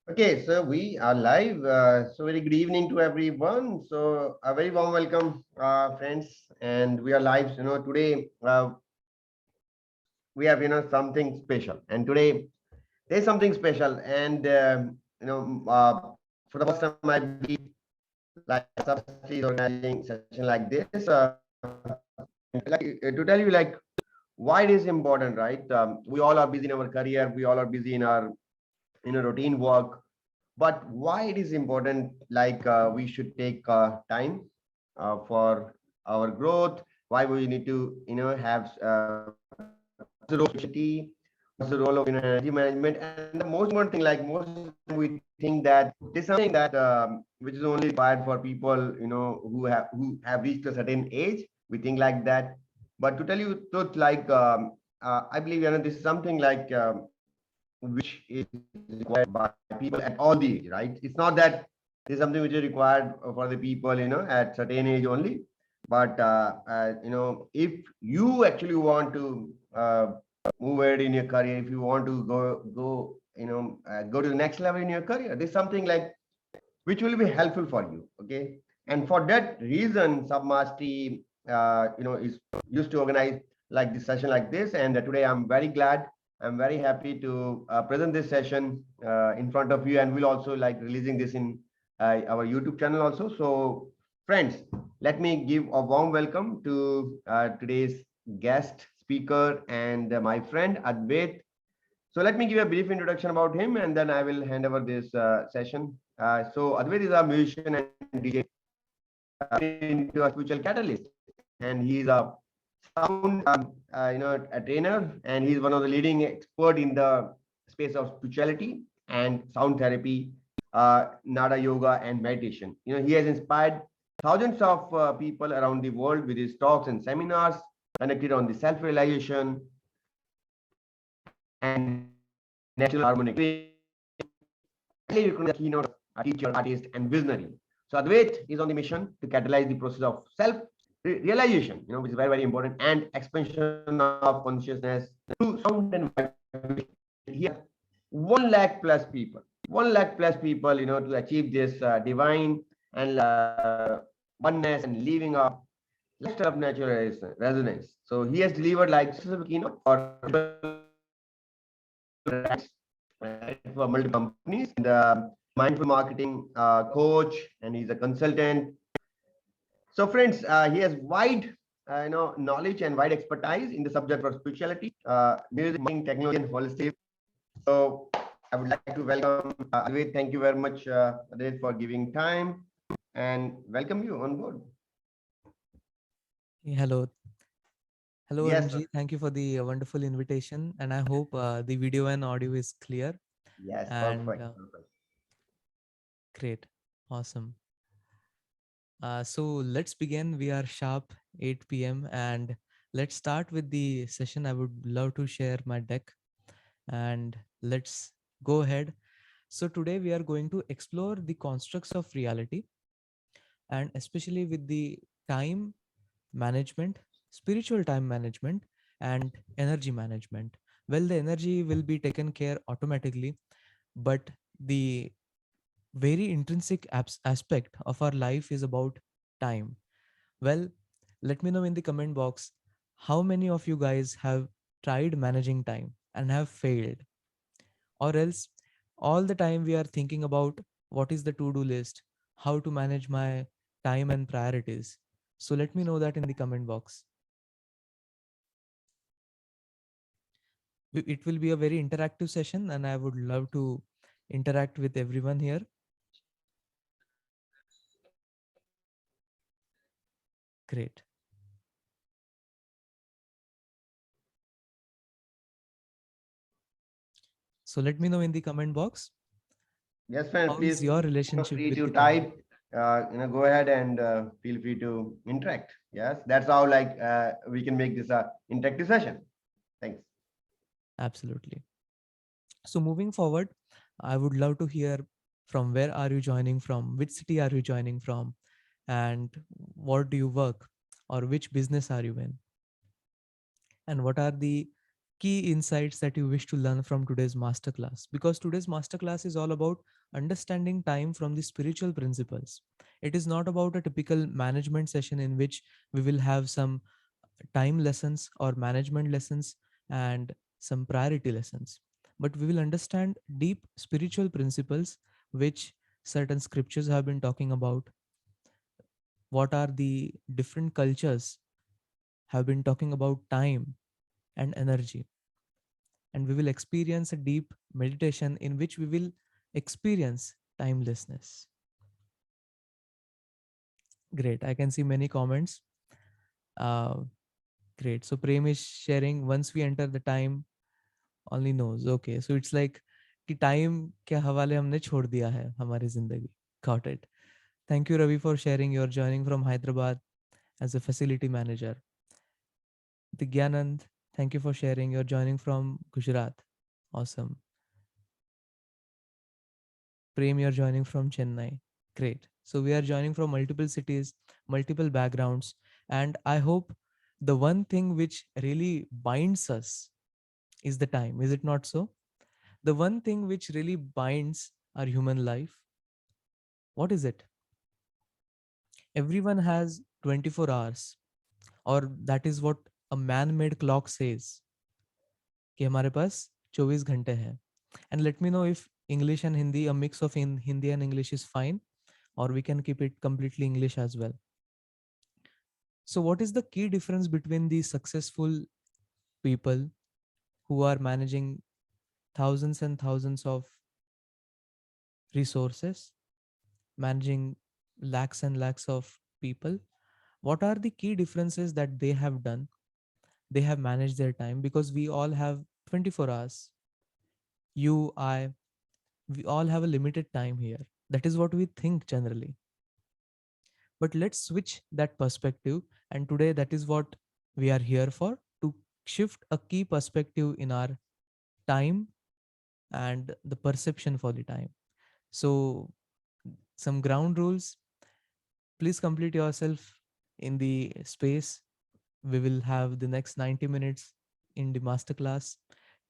Okay, so we are live. So very good evening to everyone. So a very warm welcome, friends, and we are live. Today we have something special, and today there's something special, and for the first time I believe like SubMastery is organizing session like this. To tell you like why it is important, right? We all are busy in our career. We all are busy in our routine work, but why it is important, like we should take time for our growth, why we need to have what's the role of spirituality, what's the role of energy management, and the most important thing, like most of the time we think that there's something that which is only required for people who have reached a certain age. We think like that, but to tell you the truth, like I believe this is something like which is required by people at all the age, right? It's not that this is something which is required for the people, at certain age only. But if you actually want to move ahead in your career, if you want to go to the next level in your career, there's something like which will be helpful for you. Okay, and for that reason, Submastery, is used to organize like this session like this. And today, I'm very glad, I'm very happy to present this session in front of you, and we'll also like releasing this in our YouTube channel also. So, friends, let me give a warm welcome to today's guest speaker and my friend Advait. So let me give a brief introduction about him, and then I will hand over this session. So Advait is a musician and DJ, into a spiritual catalyst, and he's a sound, a trainer, and he's one of the leading expert in the space of spirituality and sound therapy, nada yoga, and meditation. He has inspired thousands of people around the world with his talks and seminars connected on the self-realization and natural harmonic. Highly recognized keynote teacher, artist, and visionary. So Advait is on the mission to catalyze the process of self-realization, which is very, very important, and expansion of consciousness through sound and vibration. Here, 1 lakh plus people, 1 lakh plus people, to achieve this divine and oneness and living a lifestyle of natural resonance. So he has delivered like keynote for for multiple companies, and mindful marketing coach, and he's a consultant. So, friends, he has wide, knowledge and wide expertise in the subject of spirituality, music, marketing, technology, and holistic. So, I would like to welcome Advait. Thank you very much, Advait, for giving time, and welcome you on board. Hello. Hello, Yes, Arunji. Thank you for the wonderful invitation. And I hope the video and audio is clear yes, and perfect, perfect. great. Awesome. So let's begin. We are sharp 8 p.m. and let's start with the session. I would love to share my deck and let's go ahead. So today we are going to explore the constructs of reality and especially with the time management, spiritual time management, and energy management. Well, the energy will be taken care automatically, but the very intrinsic aspect of our life is about time. Well, let me know in the comment box how many of you guys have tried managing time and have failed, or else all the time we are thinking about what is the to-do list, how to manage my time and priorities. So let me know that in the comment box. It will be a very interactive session and I would love to interact with everyone here. Great. So let me know in the comment box Yes, friend, how is please your feel relationship free with to the time. type. Go ahead and feel free to interact. Yes, that's how like we can make this a interactive session. Thanks. Absolutely. So moving forward, I would love to hear from where are you joining from, which city are you joining from, and what do you work or which business are you in, and what are the key insights that you wish to learn from today's masterclass, because today's masterclass is all about understanding time from the spiritual principles. It is not about a typical management session in which we will have some time lessons or management lessons and some priority lessons, but we will understand deep spiritual principles which certain scriptures have been talking about, what are the different cultures have been talking about time and energy, and we will experience a deep meditation in which we will experience timelessness. Great, I can see many comments. uh, Great, so Prem is sharing, once we enter the time only knows. Okay, so it's like कि time के हवाले हमने छोड़ दिया है हमारी जिंदगी. Got it. Thank you, Ravi, for sharing. You're joining from Hyderabad as a facility manager. Digyanand, thank you for sharing. You're joining from Gujarat. Awesome. Prem, you're joining from Chennai. Great. So we are joining from multiple cities, multiple backgrounds, and I hope the one thing which really binds us is the time. Is it not so? The one thing which really binds our human life, what is it? Everyone has 24 hours, or that is what a man-made clock says कि हमारे पास 24 घंटे हैं. And let me know if English and Hindi, a mix of in Hindi and English is fine, or we can keep it completely English as well. So what is the key difference between the successful people who are managing thousands and thousands of resources, managing lakhs and lakhs of people? What are the key differences that they have done? They have managed their time, because we all have 24 hours. You, I, we all have a limited time here. That is what we think generally. But let's switch that perspective. And today, that is what we are here for, to shift a key perspective in our time and the perception for the time. So, some ground rules. Please complete yourself in the space. We will have the next 90 minutes in the masterclass.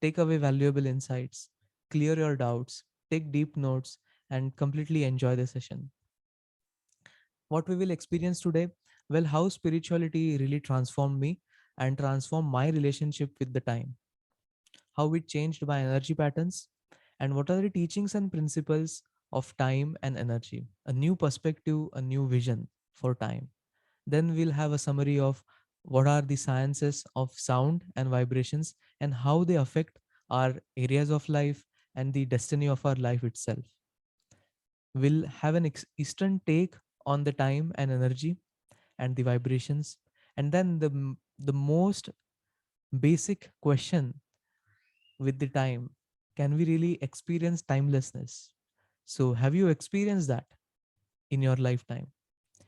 Take away valuable insights, clear your doubts, take deep notes, and completely enjoy the session. What we will experience today? Well, how spirituality really transformed me and transformed my relationship with the time, how it changed my energy patterns, and what are the teachings and principles of time and energy, a new perspective, a new vision for time. Then we'll have a summary of what are the sciences of sound and vibrations and how they affect our areas of life and the destiny of our life itself. We'll have an Eastern take on the time and energy and the vibrations. And then the most basic question with the time, can we really experience timelessness? So, have you experienced that in your lifetime?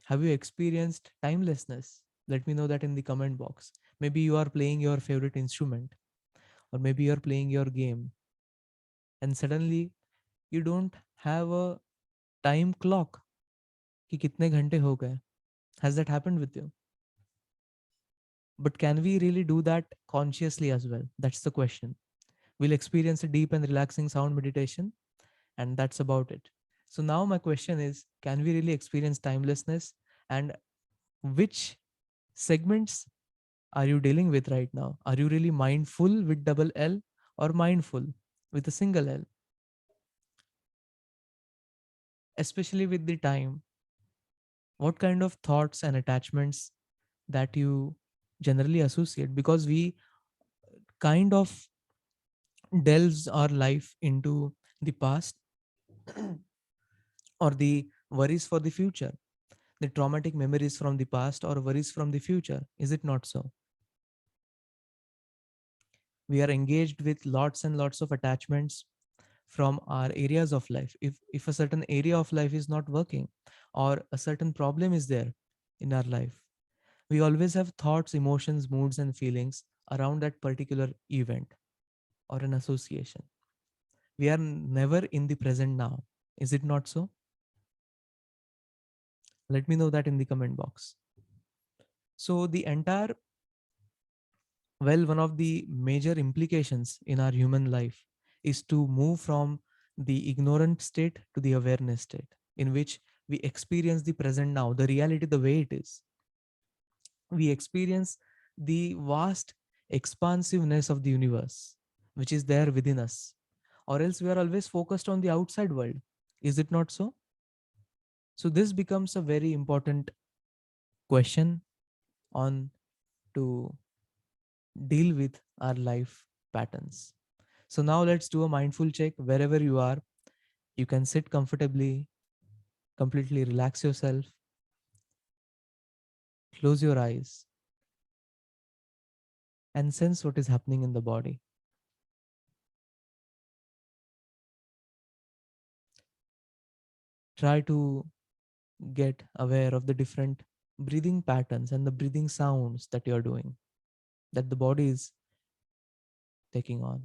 Have you experienced timelessness? Let me know that in the comment box. Maybe you are playing your favorite instrument, or maybe you're playing your game, and suddenly you don't have a time clock कि कितने घंटे हो गए. Has that happened with you? But can we really do that consciously as well? That's the question. We'll experience a deep and relaxing sound meditation, and that's about it. So now my question is, can we really experience timelessness, and which segments are you dealing with right now? Are you really mindful with double L, or mindful with a single L? Especially with the time, what kind of thoughts and attachments that you generally associate? Because we kind of delves our life into the past or the worries for the future, the traumatic memories from the past or worries from the future. Is it not so? We are engaged with lots and lots of attachments from our areas of life. If a certain area of life is not working, or a certain problem is there in our life, we always have thoughts, emotions, moods, and feelings around that particular event or an association. We are never in the present now. Is it not so? Let me know that in the comment box. So the entire Well, one of the major implications in our human life is to move from the ignorant state to the awareness state, in which we experience the present now, the reality the way it is. We experience the vast expansiveness of the universe, which is there within us. Or else we are always focused on the outside world. Is it not so? So, this becomes a very important question on to deal with our life patterns. So now let's do a mindful check wherever you are. You can sit comfortably, completely relax yourself, close your eyes, and sense what is happening in the body. Try to get aware of the different breathing patterns and the breathing sounds that you're doing, that the body is taking on.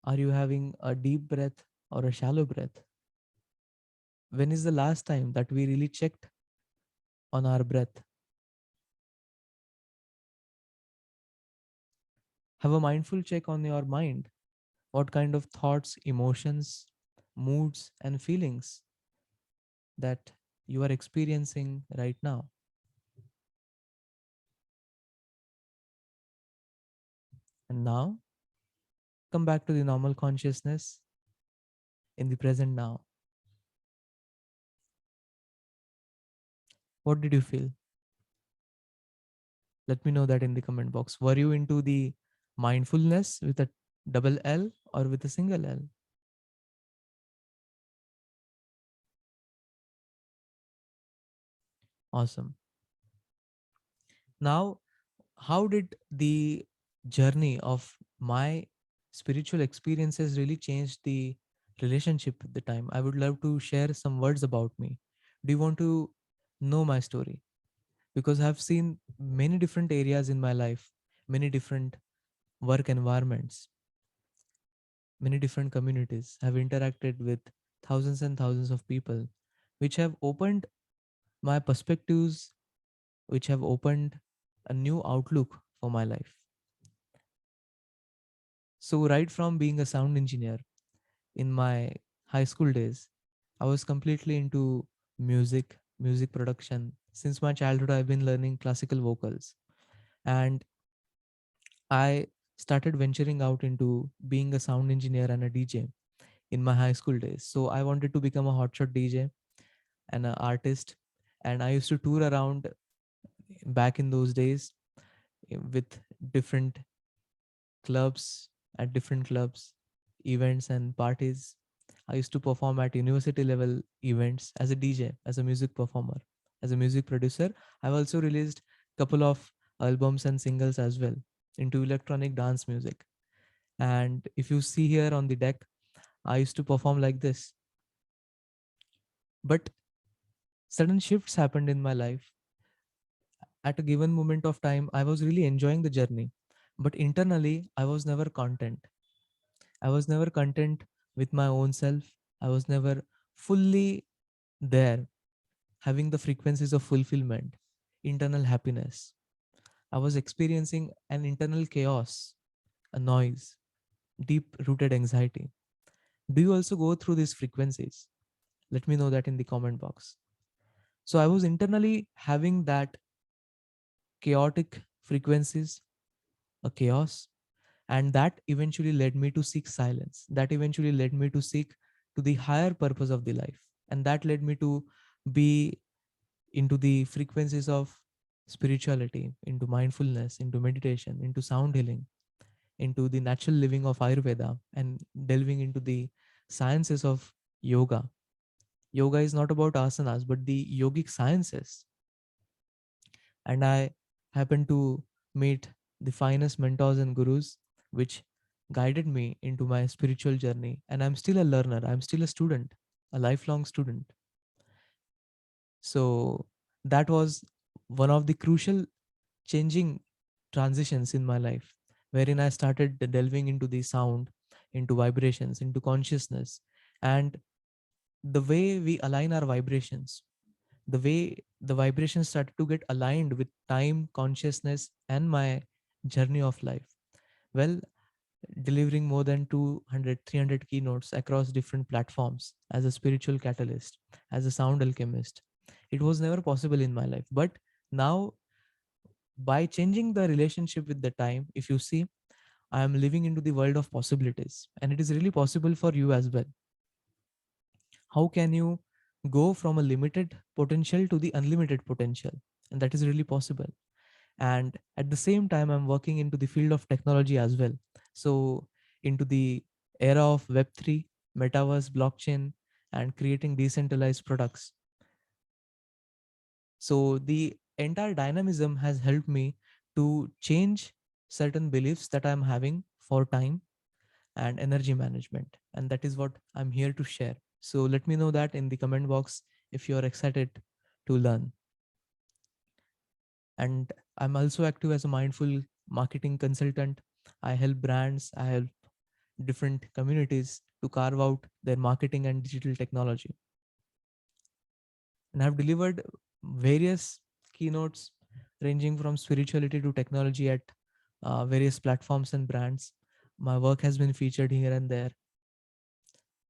Are you having a deep breath or a shallow breath? When is the last time that we really checked on our breath? Have a mindful check on your mind. What kind of thoughts, emotions, moods, and feelings that you are experiencing right now? And now, come back to the normal consciousness in the present now. What did you feel? Let me know that in the comment box. Were you into the mindfulness with a double L or with a single L? Awesome. Now, how did the journey of my spiritual experiences really change the relationship at the time? I would love to share some words about me. Do you want to know my story? Because I've seen many different areas in my life, many different work environments, many different communities. Have interacted with thousands and thousands of people, which have opened my perspectives, which have opened a new outlook for my life. So, right from being a sound engineer in my high school days, I was completely into music production. Since my childhood, I've been learning classical vocals, and I started venturing out into being a sound engineer and a DJ in my high school days. So, I wanted to become a hotshot DJ and an artist, and I used to tour around back in those days with different clubs, at different clubs, events, and parties. I used to perform at university level events as a DJ, as a music performer, as a music producer. I've also released couple of albums and singles as well into electronic dance music. And if you see here on the deck, I used to perform like this. But sudden shifts happened in my life. At a given moment of time, I was really enjoying the journey. But internally, I was never content. I was never content with my own self. I was never fully there, having the frequencies of fulfillment, internal happiness. I was experiencing an internal chaos, a noise, deep rooted anxiety. Do you also go through these frequencies? Let me know that in the comment box. So I was internally having that chaotic frequencies, a chaos, and that eventually led me to seek silence. That eventually led me to seek to the higher purpose of the life, and that led me to be into the frequencies of spirituality, into mindfulness, into meditation, into sound healing, into the natural living of Ayurveda, and delving into the sciences of yoga. Yoga is not about asanas, but the yogic sciences. And I happened to meet the finest mentors and gurus, which guided me into my spiritual journey. And I'm still a learner, I'm still a student, a lifelong student. So that was one of the crucial changing transitions in my life, wherein I started delving into the sound, into vibrations, into consciousness, and the way we align our vibrations, the way the vibrations started to get aligned with time, consciousness, and my journey of life. Well, delivering more than 200, 300 keynotes across different platforms as a spiritual catalyst, as a sound alchemist, it was never possible in my life. But now, by changing the relationship with the time, if you see, I am living into the world of possibilities, and it is really possible for you as well. How can you go from a limited potential to the unlimited potential? And that is really possible. And at the same time, I'm working into the field of technology as well. So, into the era of Web3, metaverse, blockchain, and creating decentralized products. So, the entire dynamism has helped me to change certain beliefs that I'm having for time and energy management. And that is what I'm here to share. So let me know that in the comment box if you're excited to learn. And I'm also active as a mindful marketing consultant. I help brands, I help different communities to carve out their marketing and digital technology. And I've delivered various keynotes ranging from spirituality to technology at various platforms and brands. My work has been featured here and there,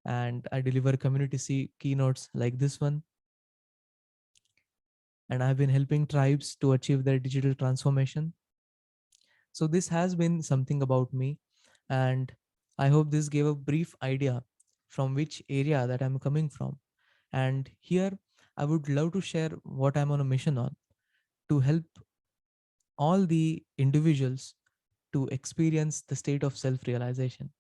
and I deliver community keynotes like this one. And I've been helping tribes to achieve their digital transformation. So this has been something about me, and I hope this gave a brief idea from which area that I'm coming from. And here I would love to share what I'm on a mission on, to help all the individuals to experience the state of self realization,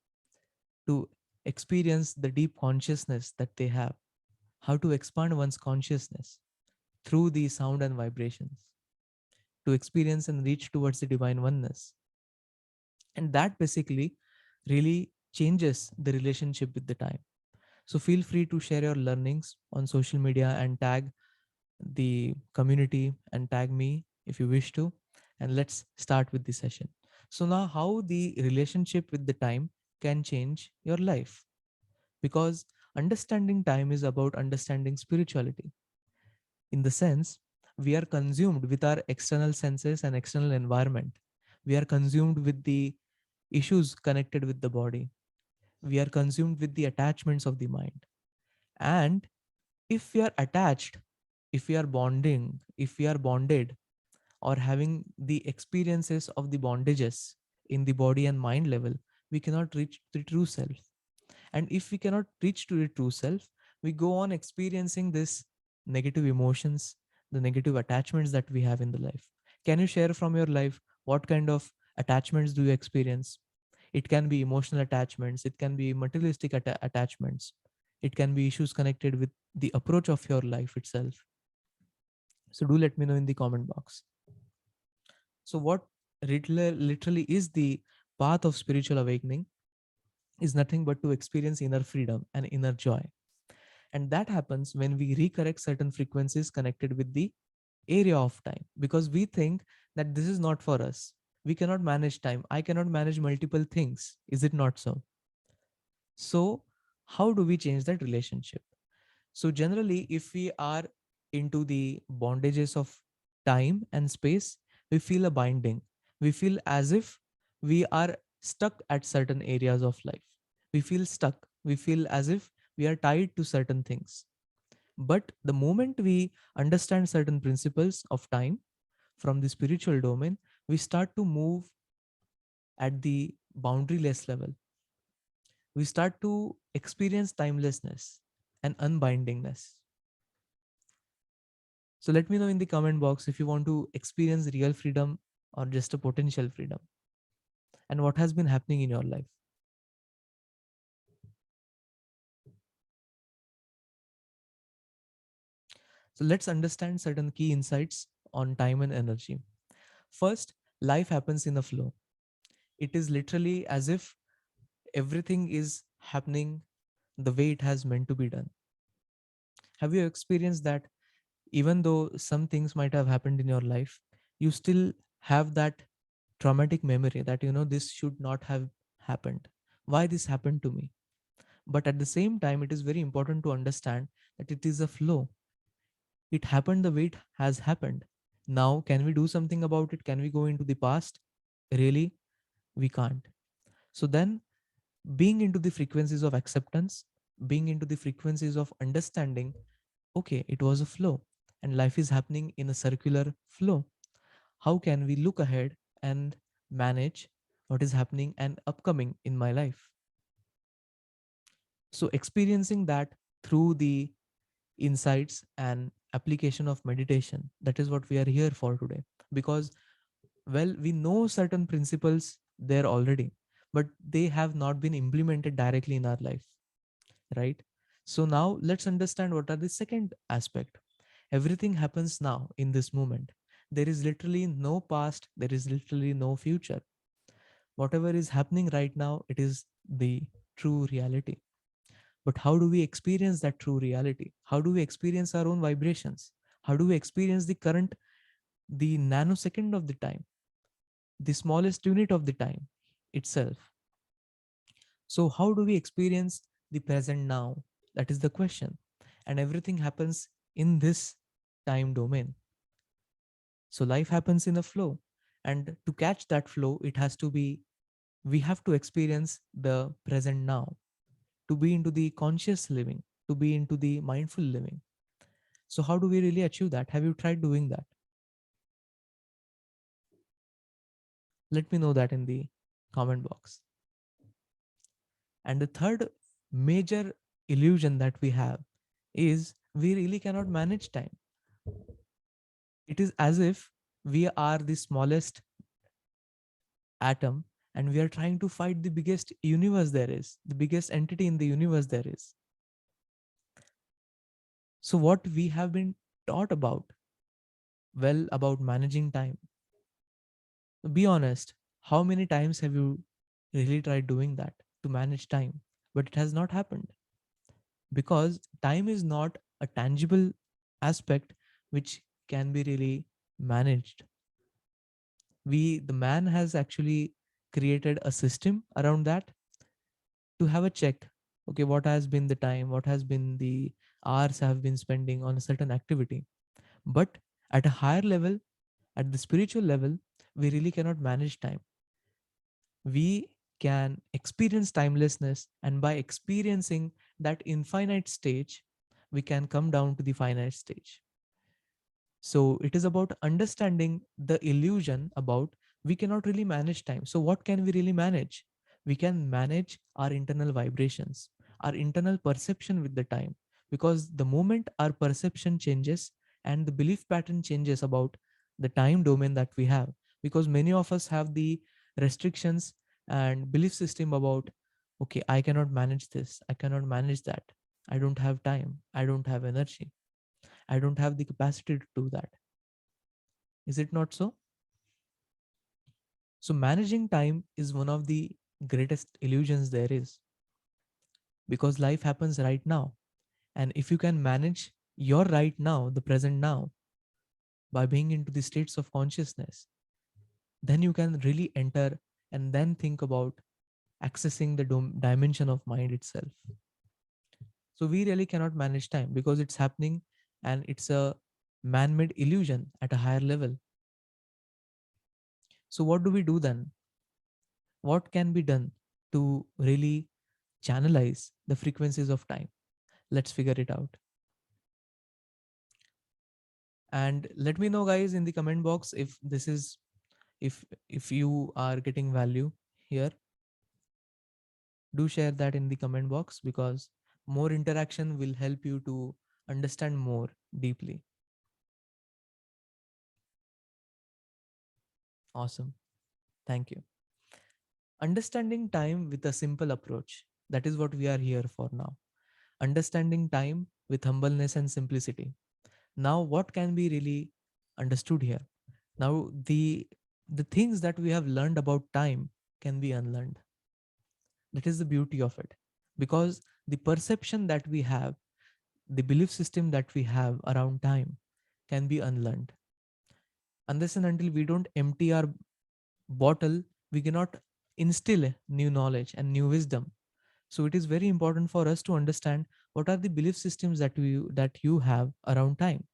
to experience the deep consciousness that they have, how to expand one's consciousness through the sound and vibrations, to experience and reach towards the divine oneness. And that basically really changes the relationship with the time. So feel free to share your learnings on social media and tag the community and tag me if you wish to. And let's start with the session. So now, how the relationship with the time can change your life, because understanding time is about understanding spirituality. In the sense, we are consumed with our external senses and external environment. We are consumed with the issues connected with the body. We are consumed with the attachments of the mind. And if we are attached, if we are bonding, if we are bonded, or having the experiences of the bondages in the body and mind level, we cannot reach the true self. And if we cannot reach to the true self, we go on experiencing this negative emotions, the negative attachments that we have in the life. Can you share from your life what kind of attachments do you experience? It can be emotional attachments, it can be materialistic attachments, it can be issues connected with the approach of your life itself. So do let me know in the comment box. So what literally is the path of spiritual awakening is nothing but to experience inner freedom and inner joy. And that happens when we recorrect certain frequencies connected with the area of time, because we think that this is not for us. We cannot manage time. I cannot manage multiple things. Is it not so? So, how do we change that relationship? So, generally, if we are into the bondages of time and space, we feel a binding. We feel as if we are stuck at certain areas of life. We feel stuck. We feel as if we are tied to certain things. But the moment we understand certain principles of time from the spiritual domain, we start to move at the boundaryless level. We start to experience timelessness and unbindingness. So let me know in the comment box if you want to experience real freedom or just a potential freedom, and what has been happening in your life. So let's understand certain key insights on time and energy. First, life happens in a flow. It is literally as if everything is happening the way it has meant to be done. Have you experienced that even though some things might have happened in your life, you still have that traumatic memory that, this should not have happened? Why this happened to me? But at the same time, it is very important to understand that it is a flow. It happened the way it has happened. Now, can we do something about it? Can we go into the past? Really, we can't. So then, being into the frequencies of acceptance, being into the frequencies of understanding, okay, it was a flow and life is happening in a circular flow. How can we look ahead and manage what is happening and upcoming in my life? So, experiencing that through the insights and application of meditation, that is what we are here for today. Because, well, we know certain principles there already, but they have not been implemented directly in our life, right? So now let's understand what are the second aspect. Everything happens now in this moment. There is literally no past, there is literally no future. Whatever is happening right now, it is the true reality. But how do we experience that true reality? How do we experience our own vibrations? How do we experience the current, the nanosecond of the time, the smallest unit of the time itself? So, how do we experience the present now? That is the question. And everything happens in this time domain. So, life happens in a flow. And to catch that flow, it has to be, we have to experience the present now, to be into the conscious living, to be into the mindful living. So, how do we really achieve that? Have you tried doing that? Let me know that in the comment box. And the third major illusion that we have is we really cannot manage time. It is as if we are the smallest atom and we are trying to fight the biggest universe there is, the biggest entity in the universe there is. So, what we have been taught about, well, about managing time, be honest, how many times have you really tried doing that to manage time? But it has not happened because time is not a tangible aspect which can be really managed. The man has actually created a system around that to have a check. Okay, what has been the time, what has been the hours I have been spending on a certain activity. But at a higher level, at the spiritual level, we really cannot manage time. We can experience timelessness, and by experiencing that infinite stage, we can come down to the finite stage. So it is about understanding the illusion about we cannot really manage time. So what can we really manage? We can manage our internal vibrations, our internal perception with the time. Because the moment our perception changes and the belief pattern changes about the time domain that we have, because many of us have the restrictions and belief system about, okay, I cannot manage this, I cannot manage that, I don't have time, I don't have energy, I don't have the capacity to do that. Is it not so? So, managing time is one of the greatest illusions there is because life happens right now. And if you can manage your right now, the present now, by being into the states of consciousness, then you can really enter and then think about accessing the dimension of mind itself. So, we really cannot manage time because it's happening and it's a man made illusion at a higher level. So, what do we do then? What can be done to really channelize the frequencies of time? Let's figure it out. And let me know guys in the comment box if this is, if you are getting value here. Do share that in the comment box because more interaction will help you to understand more deeply. Awesome. Thank you. Understanding time with a simple approach. That is what we are here for now. Understanding time with humbleness and simplicity. Now, what can be really understood here? Now, the things that we have learned about time can be unlearned. That is the beauty of it. Because the perception that we have, the belief system that we have around time can be unlearned. Unless and until we don't empty our bottle, we cannot instill new knowledge and new wisdom. So it is very important for us to understand what are the belief systems that you have around time.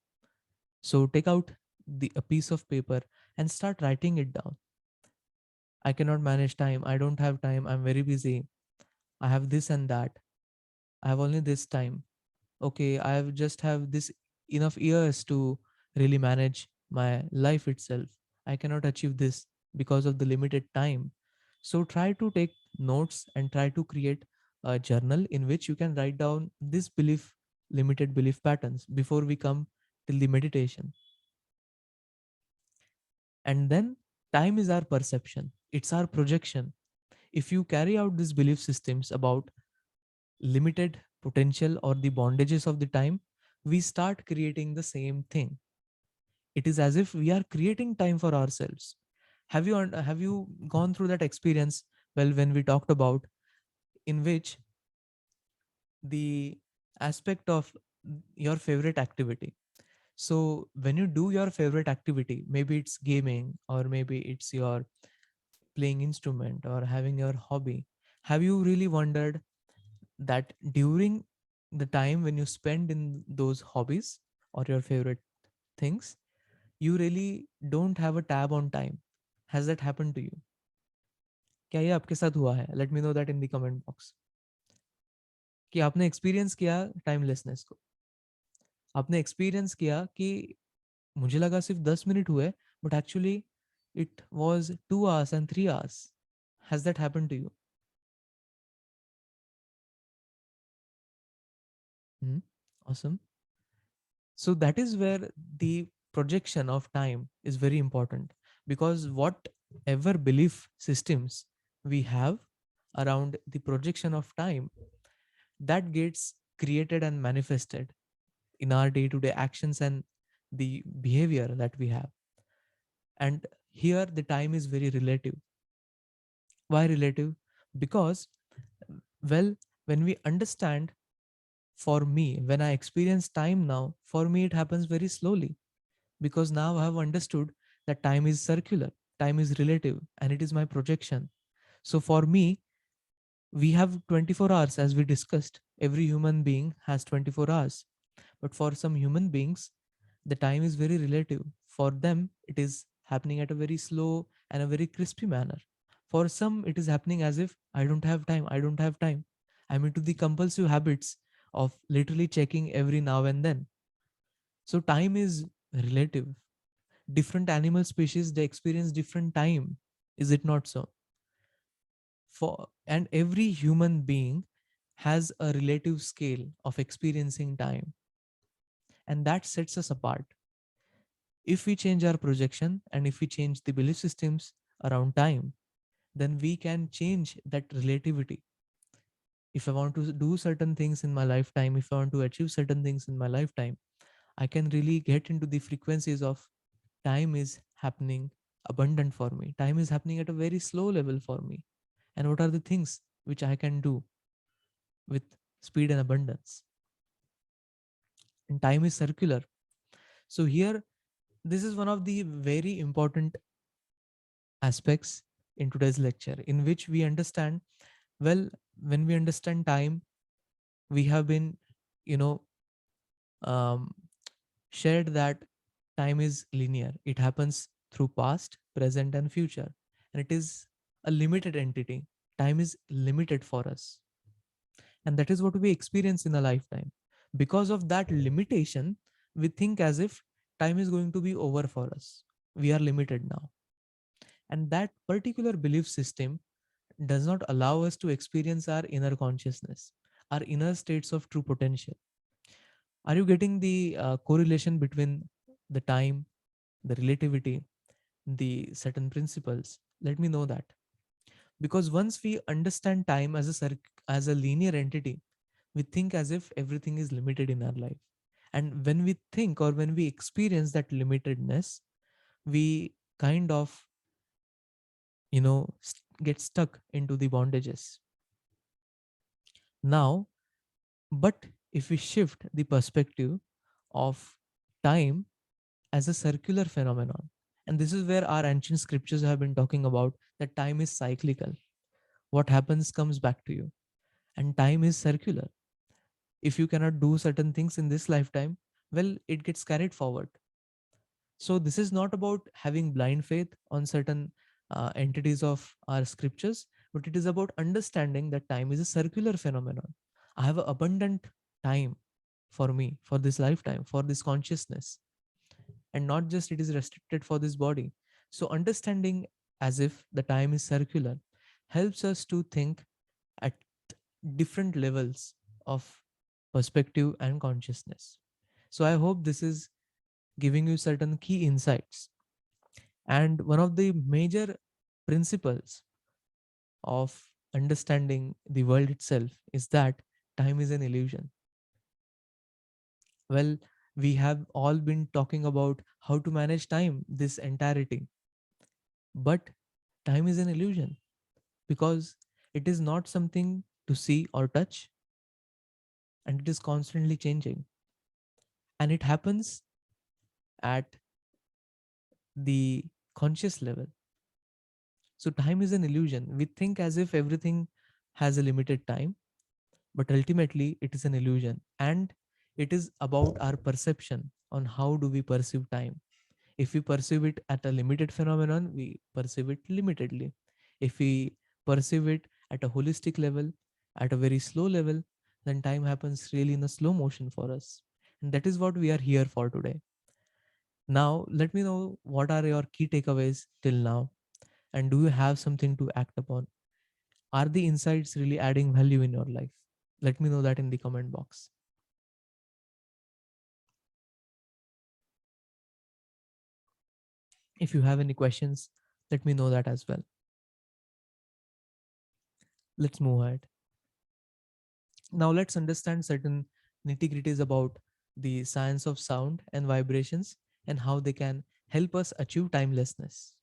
So take out a piece of paper and start writing it down. I cannot manage time. I don't have time. I'm very busy. I have this and that. I have only this time. Okay, I have just have this enough years to really manage my life itself. I cannot achieve this because of the limited time. So try to take notes and try to create a journal in which you can write down this limited belief patterns before we come till the meditation. And then time is our perception, it's our projection. If you carry out these belief systems about limited potential or the bondages of the time, we start creating the same thing. It is as if we are creating time for ourselves. Have you gone through that experience? Well, when we talked about in which the aspect of your favorite activity. So when you do your favorite activity, maybe it's gaming or maybe it's your playing instrument or having your hobby, have you really wondered that during the time when you spend in those hobbies or your favorite things, you really don't have a tab on time? Has that happened to you? क्या ये आपके साथ हुआ है? Let me know that in the comment box. कि आपने experience किया timelessness को, आपने एक्सपीरियंस किया कि मुझे लगा सिर्फ 10 मिनट हुए, but actually it was 2 hours and 3 hours. Has that happened to you? Hmm? Awesome. So that is where the projection of time is very important, because whatever belief systems we have around the projection of time, that gets created and manifested in our day to day actions and the behavior that we have. And here the time is very relative. Why relative? Because, well, when we understand, for me, when I experience time now, for me it happens very slowly, because now I have understood that time is circular, time is relative, and it is my projection. So for me, we have 24 hours, as we discussed. Every human being has 24 hours. But for some human beings, the time is very relative. For them, it is happening at a very slow and a very crispy manner. For some, it is happening as if I don't have time, I don't have time. I'm into the compulsive habits of literally checking every now and then. So time is relative. Different animal species, they experience different time. Is it not so? For and every human being has a relative scale of experiencing time, and that sets us apart. If we change our projection and if we change the belief systems around time, then we can change that relativity. If I want to do certain things in my lifetime, if I want to achieve certain things in my lifetime, I can really get into the frequencies of time is happening abundant for me. Time is happening at a very slow level for me. And what are the things which I can do with speed and abundance? And time is circular. So here, this is one of the very important aspects in today's lecture, in which we understand, well, when we understand time, we have been, you know, um, shared that time is linear. It happens through past, present, and future. And it is a limited entity. Time is limited for us. And that is what we experience in a lifetime. Because of that limitation, we think as if time is going to be over for us. We are limited now. And that particular belief system does not allow us to experience our inner consciousness, our inner states of true potential. Are you getting the correlation between the time, the relativity, the certain principles? Let me know that. Because once we understand time as as a linear entity, we think as if everything is limited in our life. And when we think or when we experience that limitedness, we kind of, get stuck into the bondages. Now, but if we shift the perspective of time as a circular phenomenon, and this is where our ancient scriptures have been talking about, that time is cyclical. What happens comes back to you, and time is circular. If you cannot do certain things in this lifetime, well, it gets carried forward. So this is not about having blind faith on certain entities of our scriptures, but it is about understanding that time is a circular phenomenon. I have an abundant time for me, for this lifetime, for this consciousness, and not just it is restricted for this body. So understanding as if the time is circular helps us to think at different levels of perspective and consciousness. So I hope this is giving you certain key insights. And one of the major principles of understanding the world itself is that time is an illusion. Well, we have all been talking about how to manage time this entirety, but time is an illusion because it is not something to see or touch, and it is constantly changing, and it happens at the conscious level. So time is an illusion. We think as if everything has a limited time, but ultimately it is an illusion, and it is about our perception on how do we perceive time. If we perceive it at a limited phenomenon, we perceive it limitedly. If we perceive it at a holistic level, at a very slow level, then time happens really in a slow motion for us. And that is what we are here for today. Now let me know what are your key takeaways till now, and do you have something to act upon? Are the insights really adding value in your life? Let me know that in the comment box. If you have any questions, let me know that as well. Let's move ahead. Now let's understand certain nitty-gritties about the science of sound and vibrations and how they can help us achieve timelessness.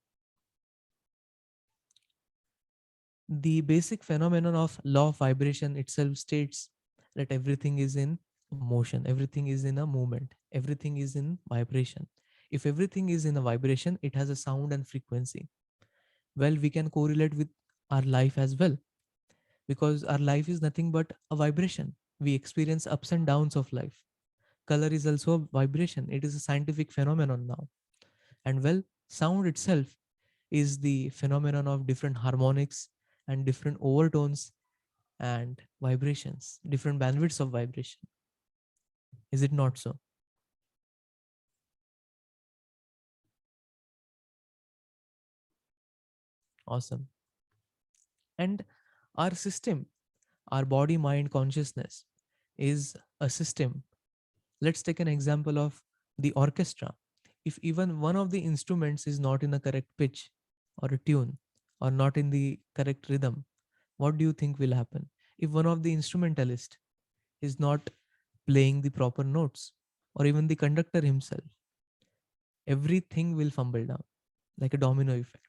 The basic phenomenon of law of vibration itself states that everything is in motion, everything is in a movement, everything is in vibration. If everything is in a vibration, it has a sound and frequency. Well, we can correlate with our life as well, because our life is nothing but a vibration. We experience ups and downs of life. Color is also a vibration, it is a scientific phenomenon now. And well, sound itself is the phenomenon of different harmonics and different overtones and vibrations, different bandwidths of vibration. Is it not so? Awesome. And our system, our body, mind, consciousness is a system. Let's take an example of the orchestra. If even one of the instruments is not in a correct pitch or a tune or not in the correct rhythm, what do you think will happen? If one of the instrumentalist is not playing the proper notes, or even the conductor himself, everything will fumble down like a domino effect.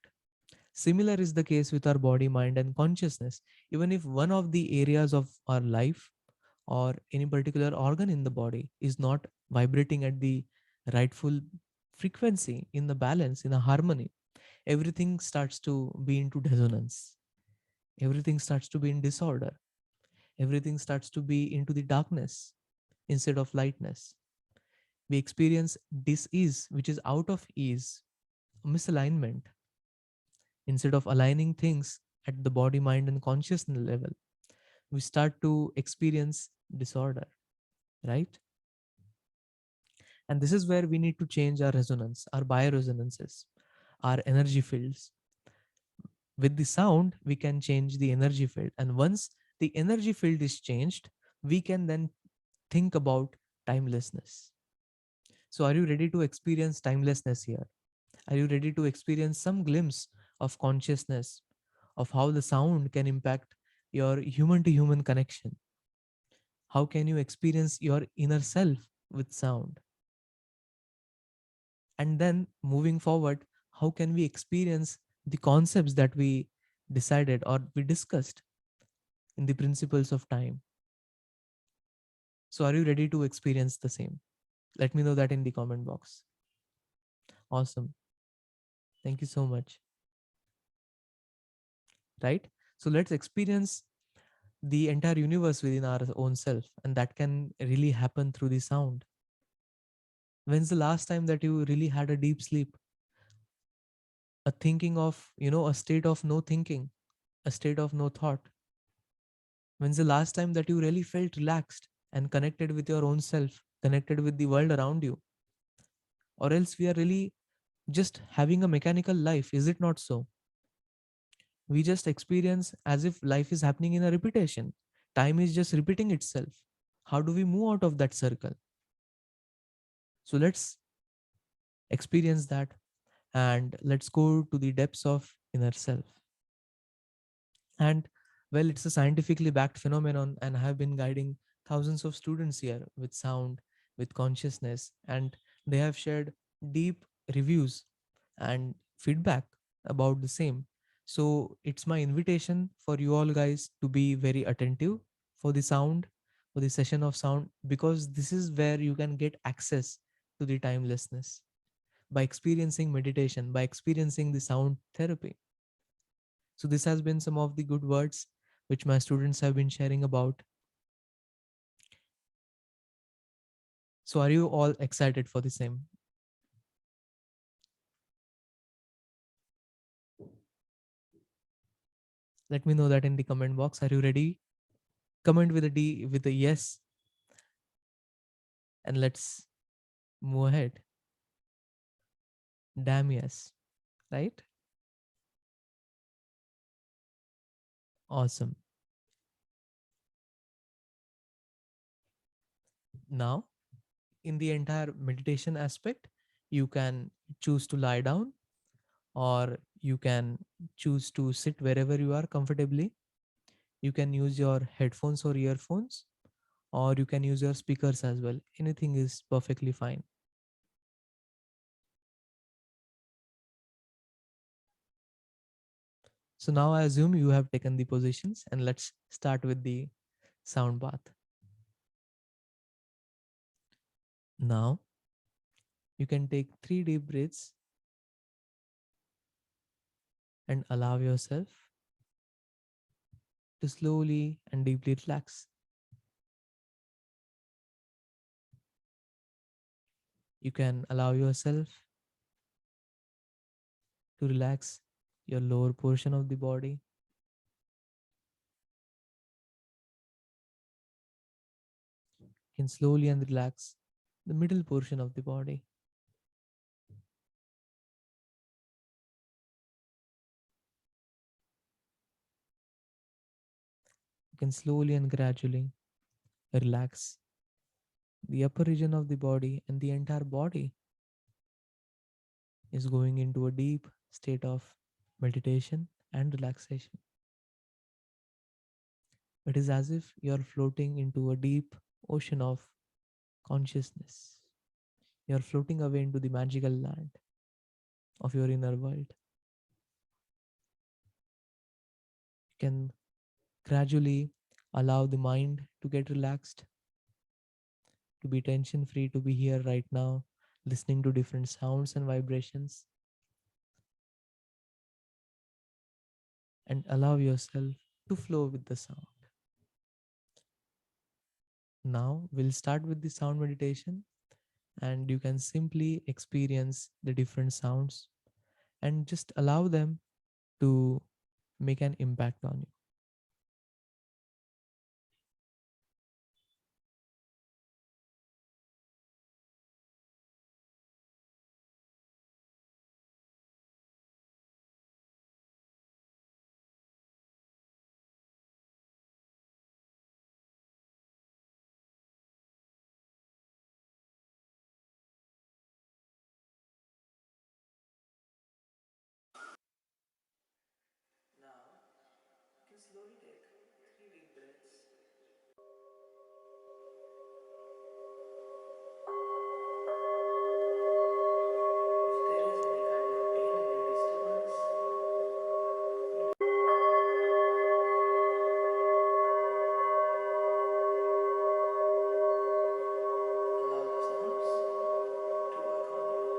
Similar is the case with our body, mind, and consciousness. Even if one of the areas of our life or any particular organ in the body is not vibrating at the rightful frequency, in the balance, in a harmony, everything starts to be into dissonance. Everything starts to be in disorder. Everything starts to be into the darkness instead of lightness. We experience dis-ease, which is out of ease, misalignment. Instead of aligning things at the body, mind, and consciousness level, we start to experience disorder, right? And this is where we need to change our resonance, our bioresonances, our energy fields. With the sound, we can change the energy field. And once the energy field is changed, we can then think about timelessness. So, are you ready to experience timelessness here? Are you ready to experience some glimpse of consciousness, of how the sound can impact your human to human connection? How can you experience your inner self with sound? And then moving forward, how can we experience the concepts that we decided or we discussed in the principles of time? So, are you ready to experience the same? Let me know that in the comment box. Awesome. Thank you so much. Right? So, let's experience the entire universe within our own self, and that can really happen through the sound. When's the last time that you really had a deep sleep? A thinking of, a state of no thinking, a state of no thought. When's the last time that you really felt relaxed and connected with your own self, connected with the world around you? Or else we are really just having a mechanical life, is it not so? We just experience as if life is happening in a repetition. Time is just repeating itself. How do we move out of that circle? So let's experience that, and let's go to the depths of inner self. And well, it's a scientifically backed phenomenon, and I have been guiding thousands of students here with sound, with consciousness, and they have shared deep reviews and feedback about the same. So it's my invitation for you all guys to be very attentive for the sound, for the session of sound, because this is where you can get access to the timelessness by experiencing meditation, by experiencing the sound therapy. So this has been some of the good words which my students have been sharing about. So are you all excited for the same? Let me know that in the comment box. Are you ready? Comment with a D, with a yes, and let's move ahead. Damn yes, right? Awesome. Now, in the entire meditation aspect, you can choose to lie down, or you can choose to sit wherever you are comfortably. You can use your headphones or earphones, or you can use your speakers as well. Anything is perfectly fine. So now I assume you have taken the positions, and let's start with the sound bath. Now you can take 3 deep breaths and allow yourself to slowly and deeply relax. You can allow yourself to relax your lower portion of the body. You can slowly and relax the middle portion of the body. You can slowly and gradually relax the upper region of the body, and the entire body is going into a deep state of meditation and relaxation. It is as if you're floating into a deep ocean of consciousness. You're floating away into the magical land of your inner world. You can gradually allow the mind to get relaxed, to be tension free, to be here right now, listening to different sounds and vibrations, and allow yourself to flow with the sound. Now, we'll start with the sound meditation, and you can simply experience the different sounds and just allow them to make an impact on you. Now, you can slowly take 3 deep breaths. If there is any kind of pain, any disturbance, allow the sounds to work on you.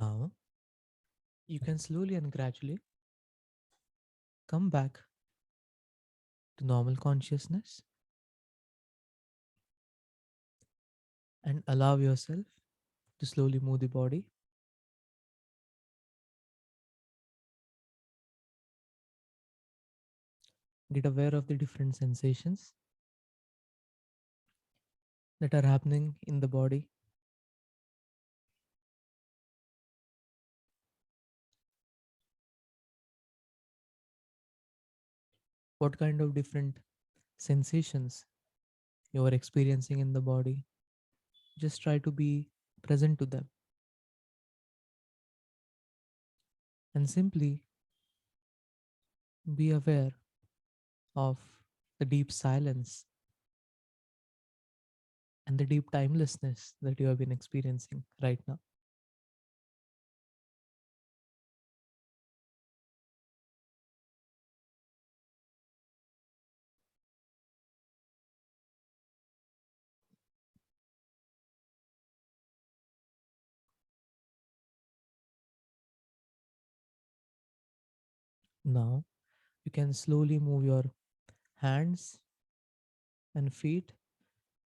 Now you can slowly and gradually come back to normal consciousness and allow yourself to slowly move the body. Get aware of the different sensations that are happening in the body. What kind of different sensations you are experiencing in the body. Just try to be present to them and simply be aware of the deep silence and the deep timelessness that you have been experiencing right now. Now you can slowly move your hands and feet,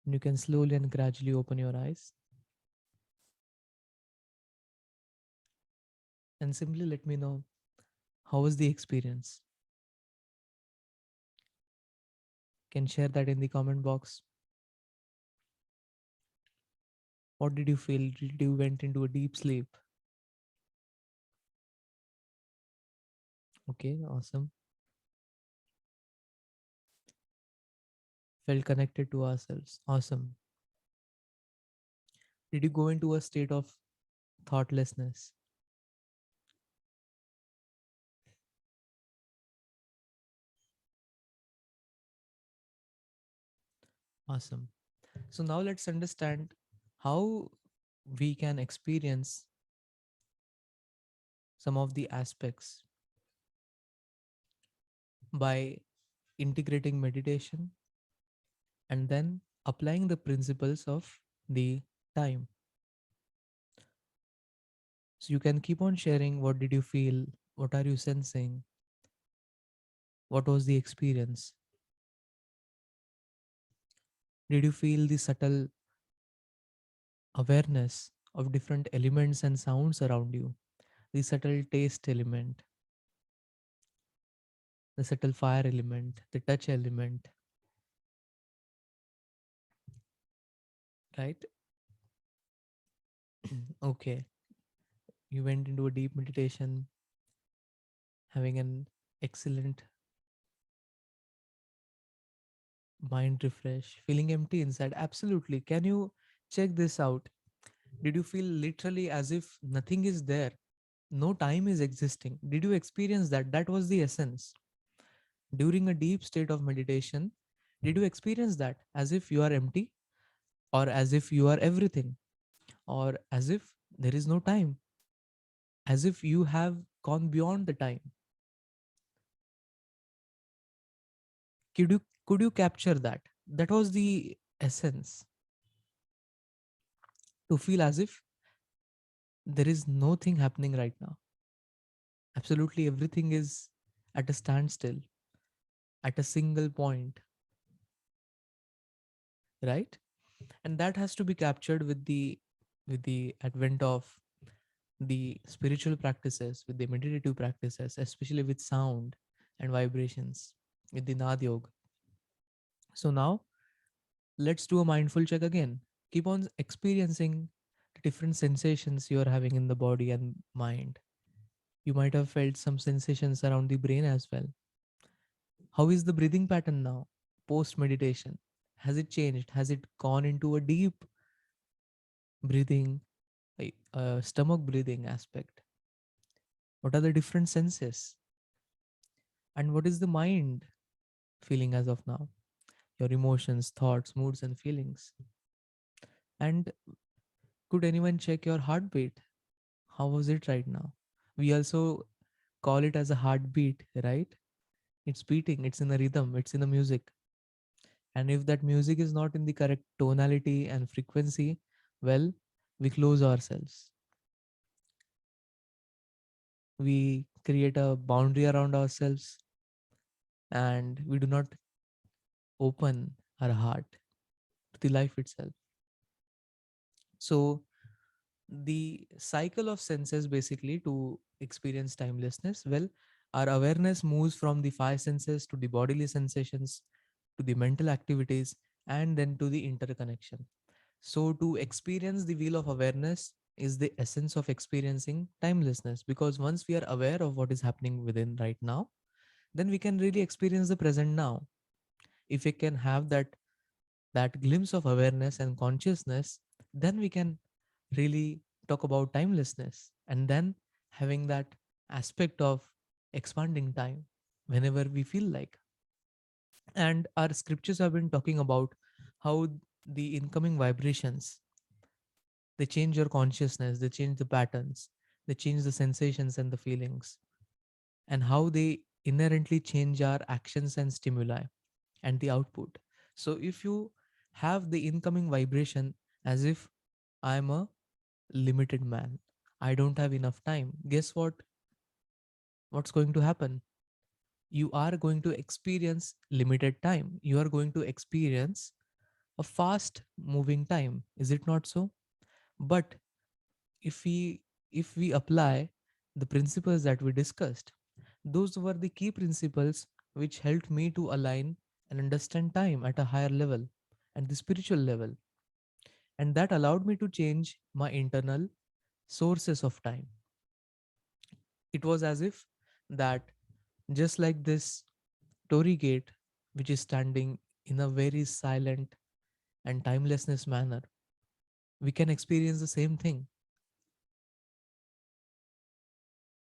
and you can slowly and gradually open your eyes and simply let me know how was the experience. You can share that in the comment box. What did you feel? Did you went into a deep sleep? Okay, awesome. Felt connected to ourselves. Awesome. Did you go into a state of thoughtlessness? Awesome. So now let's understand how we can experience some of the aspects by integrating meditation and then applying the principles of the time. So you can keep on sharing what did you feel, what are you sensing, what was the experience. Did you feel the subtle awareness of different elements and sounds around you? The subtle taste element, the subtle fire element, the touch element, right? Okay, you went into a deep meditation, having an excellent mind refresh, feeling empty inside. Absolutely. Can you check this out? Did you feel literally as if nothing is there? No time is existing. Did you experience that? That was the essence. During a deep state of meditation, did you experience that as if you are empty, or as if you are everything, or as if there is no time, as if you have gone beyond the time? Could you capture that? That was the essence, to feel as if there is nothing happening right now. Absolutely everything is at a standstill, at a single point, right? And that has to be captured with the advent of the spiritual practices, with the meditative practices, especially with sound and vibrations, with the Nad Yoga. So now let's do a mindful check again. Keep on experiencing the different sensations you are having in the body and mind. You might have felt some sensations around the brain as well. How is the breathing pattern now post meditation? Has it changed? Has it gone into a deep breathing, stomach breathing aspect? What are the different senses? And what is the mind feeling as of now? Your emotions, thoughts, moods, and feelings. And could anyone check your heartbeat? How was it right now? We also call it as a heartbeat, right? It's beating, it's in a rhythm, it's in the music. And if that music is not in the correct tonality and frequency, well, we close ourselves. we create a boundary around ourselves, and we do not open our heart to the life itself. So the cycle of senses basically to experience timelessness, well, our awareness moves from the five senses to the bodily sensations to the mental activities and then to the interconnection. So to experience the wheel of awareness is the essence of experiencing timelessness, because once we are aware of what is happening within right now, then we can really experience the present now. If we can have that glimpse of awareness and consciousness, then we can really talk about timelessness, and then having that aspect of expanding time whenever we feel like. And our scriptures have been talking about how the incoming vibrations, they change your consciousness, they change the patterns, they change the sensations and the feelings, and how they inherently change our actions and stimuli and the output. So if you have the incoming vibration as if I'm a limited man, I don't have enough time, guess what's going to happen? You are going to experience limited time. You are going to experience a fast moving time. Is it not so? But if we apply the principles that we discussed, those were the key principles which helped me to align and understand time at a higher level and the spiritual level, and that allowed me to change my internal sources of time. It was as if that, just like this torii gate, which is standing in a very silent and timelessness manner, we can experience the same thing.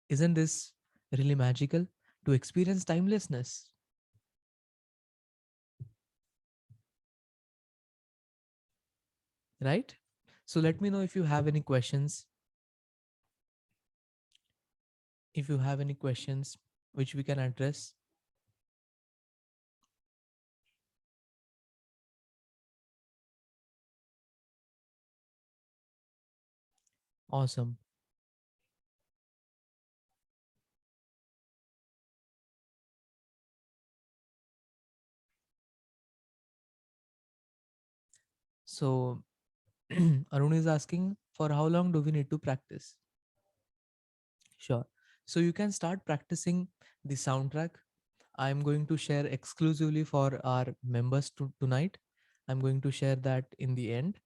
Isn't this really magical to experience timelessness, right? So let me know if you have any questions, if you have any questions which we can address. Awesome. So Arun is asking, for how long do we need to practice? Sure. So you can start practicing the soundtrack. I'm going to share exclusively for our members tonight. I'm going to share that in the end.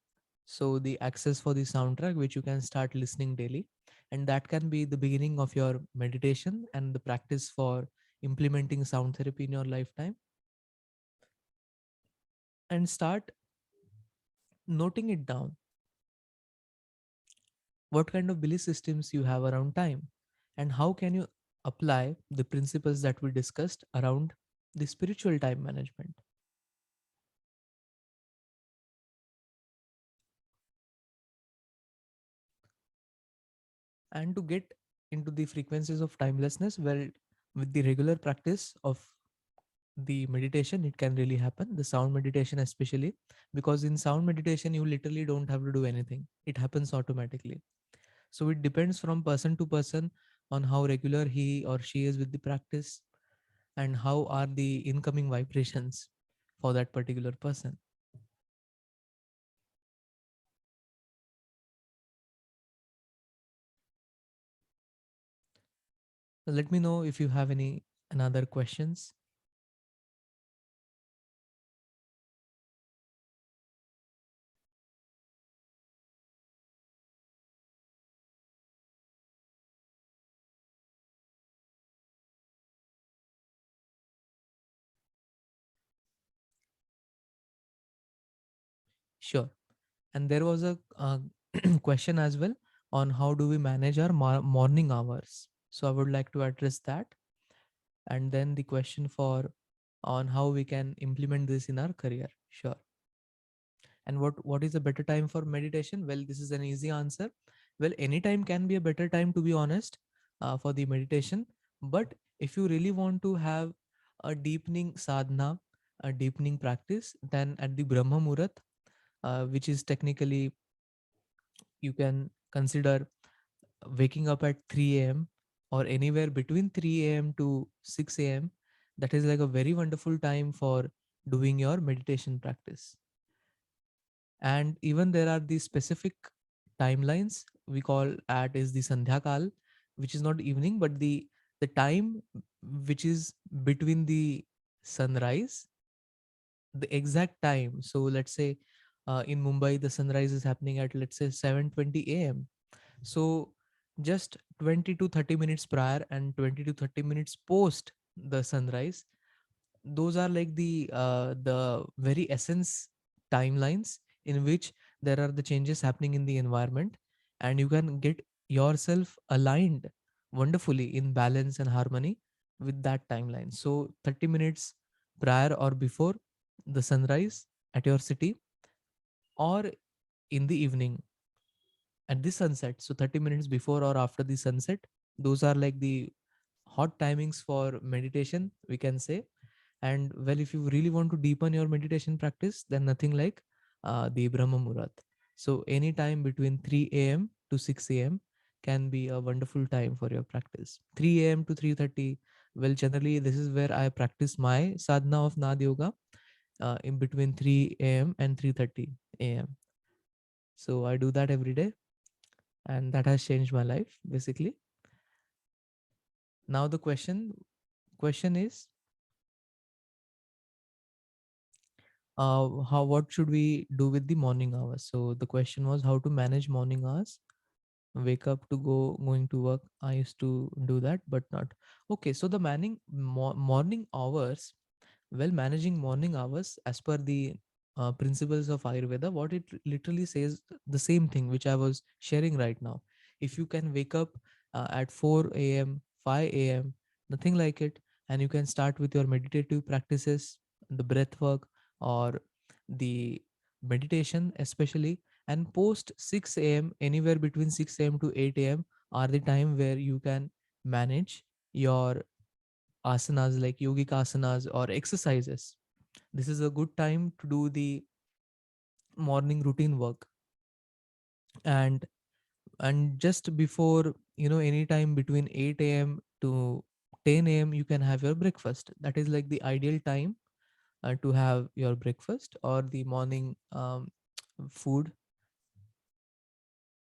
So the access for the soundtrack, which you can start listening daily, and that can be the beginning of your meditation and the practice for implementing sound therapy in your lifetime. And start noting it down. What kind of belief systems you have around time, and how can you apply the principles that we discussed around the spiritual time management. And to get into the frequencies of timelessness, well, with the regular practice of the meditation, it can really happen, the sound meditation especially, because in sound meditation you literally don't have to do anything, it happens automatically. So it depends from person to person on how regular he or she is with the practice, and how are the incoming vibrations for that particular person. So let me know if you have any another questions. Sure. And there was a question as well on how do we manage our morning hours. So I would like to address that, and then the question for on how we can implement this in our career. Sure. And what is a better time for meditation? Well, this is an easy answer. Well, any time can be a better time, to be honest, for the meditation. But if you really want to have a deepening sadhana, a deepening practice, then at the Brahma Muhurat, which is technically, you can consider waking up at 3 a.m. or anywhere between 3 a.m. to 6 a.m., that is like a very wonderful time for doing your meditation practice. And even there are these specific timelines we call at is the sandhya kal, which is not evening but the time which is between the sunrise, the exact time. So let's say in Mumbai the sunrise is happening at, let's say, 7:20 a.m. So just 20 to 30 minutes prior and 20 to 30 minutes post the sunrise, those are like the very essence timelines in which there are the changes happening in the environment, and you can get yourself aligned wonderfully in balance and harmony with that timeline. So 30 minutes prior or before the sunrise at your city, or in the evening at the sunset, so 30 minutes before or after the sunset, those are like the hot timings for meditation, we can say. And well, if you really want to deepen your meditation practice, then nothing like the Brahma Murat. So any time between 3 a.m. to 6 a.m. can be a wonderful time for your practice. 3 a.m. to 3:30. Well, generally this is where I practice my sadhana of Nad Yoga, in between 3 a.m. and 3:30 a.m. So I do that every day, and that has changed my life basically. Now the question is, how what should we do with the morning hours? So the question was how to manage morning hours. Wake up to going to work. I used to do that, but not. Okay, so the morning hours. Well, managing morning hours as per the principles of Ayurveda, what it literally says the same thing which I was sharing right now. If you can wake up at 4 a.m., 5 a.m., nothing like it, and you can start with your meditative practices, the breath work, or the meditation, especially, and post 6 a.m., anywhere between 6 a.m. to 8 a.m., are the time where you can manage your asanas like yogic asanas or exercises. This is a good time to do the morning routine work. And just before, any time between 8 a.m. to 10 a.m., you can have your breakfast. That is like the ideal time to have your breakfast or the morning food.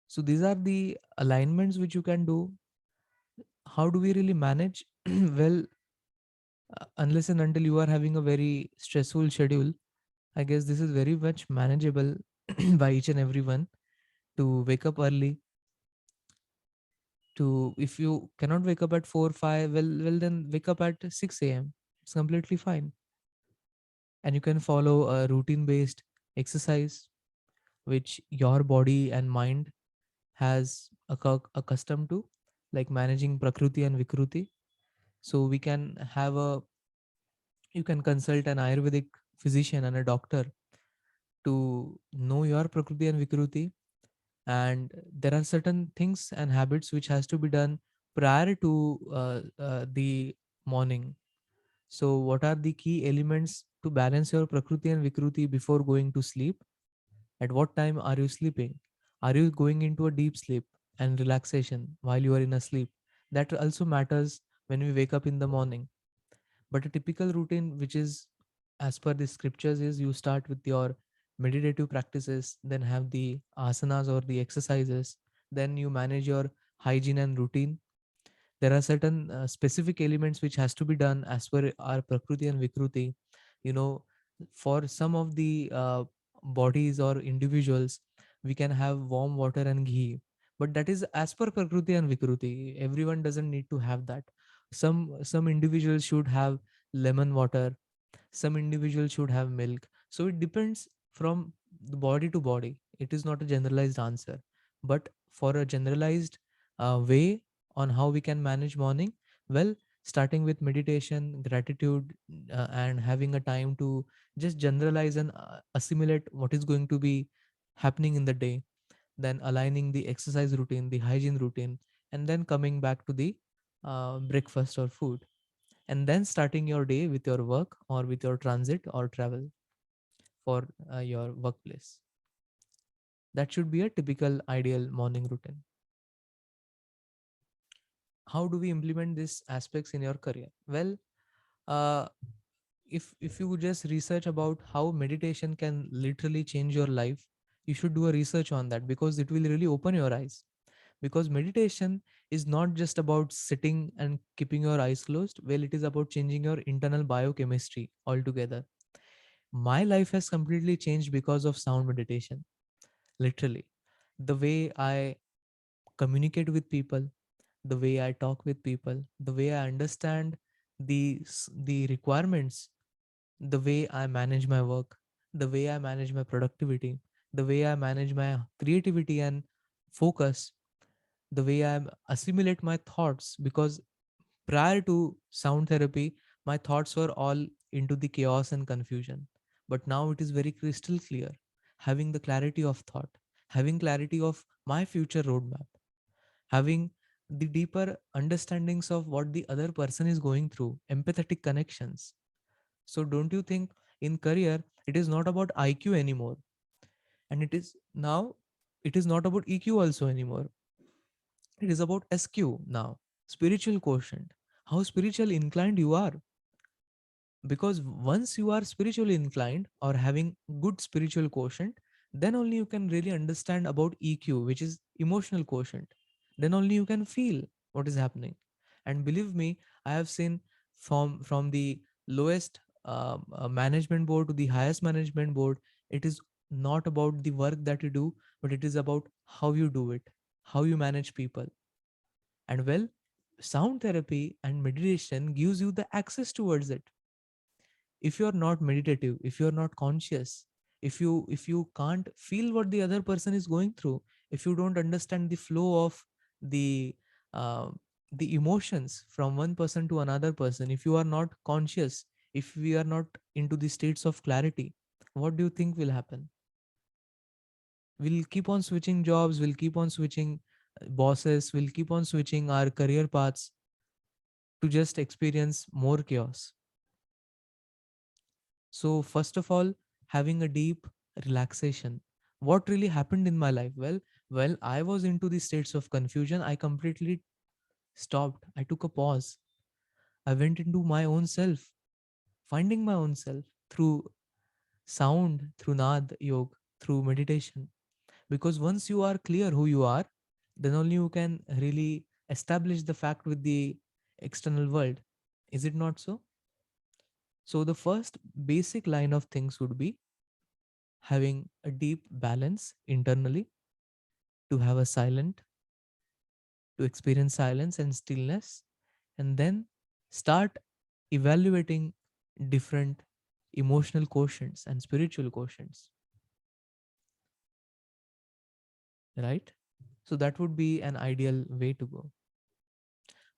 So these are the alignments which you can do. How do we really manage? Well, unless and until you are having a very stressful schedule, I guess this is very much manageable by each and everyone to wake up early. To If you cannot wake up at 4 5, well then wake up at 6 a.m. It's completely fine. And you can follow a routine based exercise which your body and mind has accustomed to, like managing Prakruti and Vikruti. So we can have a you can consult an Ayurvedic physician and a doctor to know your Prakruti and Vikruti. And there are certain things and habits which has to be done prior to the morning. So what are the key elements to balance your Prakruti and Vikruti before going to sleep? At what time are you sleeping? Are you going into a deep sleep and relaxation while you are in a sleep? That also matters when we wake up in the morning. But a typical routine, which is as per the scriptures, is you start with your meditative practices, then have the asanas or the exercises, then you manage your hygiene and routine. There are certain specific elements which has to be done as per our Prakruti and Vikruti. You know, for some of the bodies or individuals, we can have warm water and ghee, but that is as per Prakruti and Vikruti. Everyone doesn't need to have that. Some individuals should have lemon water, some individuals should have milk. So it depends from the body to body. It is not a generalized answer, but for a generalized way on how we can manage morning, well, starting with meditation, gratitude, and having a time to just generalize and assimilate what is going to be happening in the day, then aligning the exercise routine, the hygiene routine, and then coming back to the breakfast or food, and then starting your day with your work or with your transit or travel for your workplace. That should be a typical ideal morning routine. how do we implement these aspects in your career? Well, uh, if you just research about how meditation can literally change your life, you should do a research on that, because it will really open your eyes. Because meditation is not just about sitting and keeping your eyes closed. Well, it is about changing your internal biochemistry altogether. My life has completely changed because of sound meditation. Literally, the way I communicate with people, the way I talk with people, the way I understand the requirements, the way I manage my work, the way I manage my productivity, the way I manage my creativity and focus, the way I assimilate my thoughts. Because prior to sound therapy, my thoughts were all into the chaos and confusion. But now it is very crystal clear, having the clarity of thought, having clarity of my future roadmap, having the deeper understandings of what the other person is going through, empathetic connections. So, don't you think in career, it is not about IQ anymore? And it is now, it is not about EQ also anymore. It is about SQ now, spiritual quotient, how spiritual inclined you are. Because once you are spiritually inclined or having good spiritual quotient, then only you can really understand about EQ, which is emotional quotient. Then only you can feel what is happening. And believe me, I have seen from the lowest management board to the highest management board, it is not about the work that you do, but it is about how you do it, how you manage people. And well, sound therapy and meditation gives you the access towards it. If you're not meditative, if you're not conscious, if you can't feel what the other person is going through, if you don't understand the flow of the uh, the emotions from one person to another person, if you are not conscious, if we are not into the states of clarity, what do you think will happen? We'll keep on switching jobs, we'll keep on switching bosses, we'll keep on switching our career paths to just experience more chaos. So, first of all, having a deep relaxation. What really happened in my life? Well, I was into the states of confusion. I completely stopped. I took a pause. I went into my own self, finding my own self through sound, through nad yoga, through meditation. Because once you are clear who you are, then only you can really establish the fact with the external world. Is it not so? So, the first basic line of things would be having a deep balance internally, to have a silent, to experience silence and stillness, and then start evaluating different emotional quotients and spiritual quotients, right? So that would be an ideal way to go.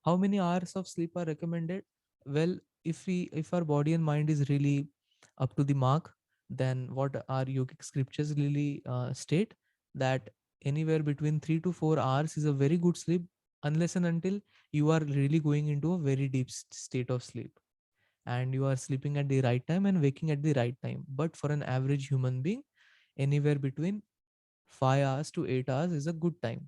How many hours of sleep are recommended? Well, if our body and mind is really up to the mark, then what our yogic scriptures really state that anywhere between 3 to 4 hours is a very good sleep, unless and until you are really going into a very deep state of sleep and you are sleeping at the right time and waking at the right time. But for an average human being, anywhere between 5 hours to 8 hours is a good time.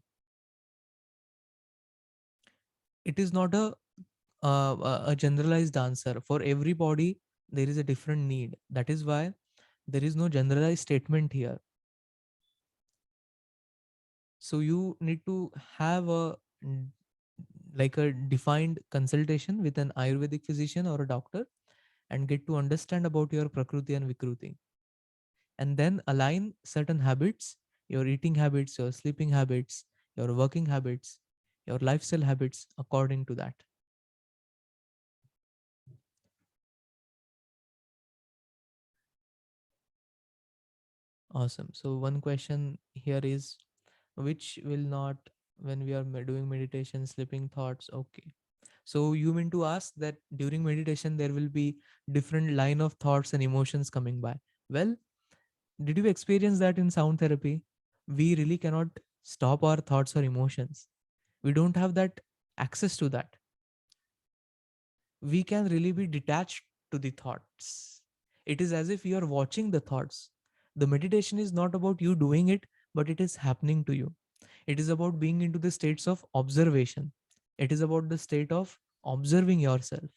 It is not a generalized answer for everybody. There is a different need. That is why there is no generalized statement here. So you need to have like a defined consultation with an ayurvedic physician or a doctor and get to understand about your prakruti and vikruti, and then align certain habits, your eating habits, your sleeping habits, your working habits, your lifestyle habits according to that. Awesome. So one question here is, which will not, when we are doing meditation, sleeping thoughts? Okay. So you mean to ask that during meditation there will be different line of thoughts and emotions coming by? Well, did you experience that in sound therapy? We really cannot stop our thoughts or emotions. We don't have that access to that. We can really be detached to the thoughts. It is as if you are watching the thoughts. The meditation is not about you doing it, but it is happening to you. It is about being into the states of observation. It is about the state of observing yourself,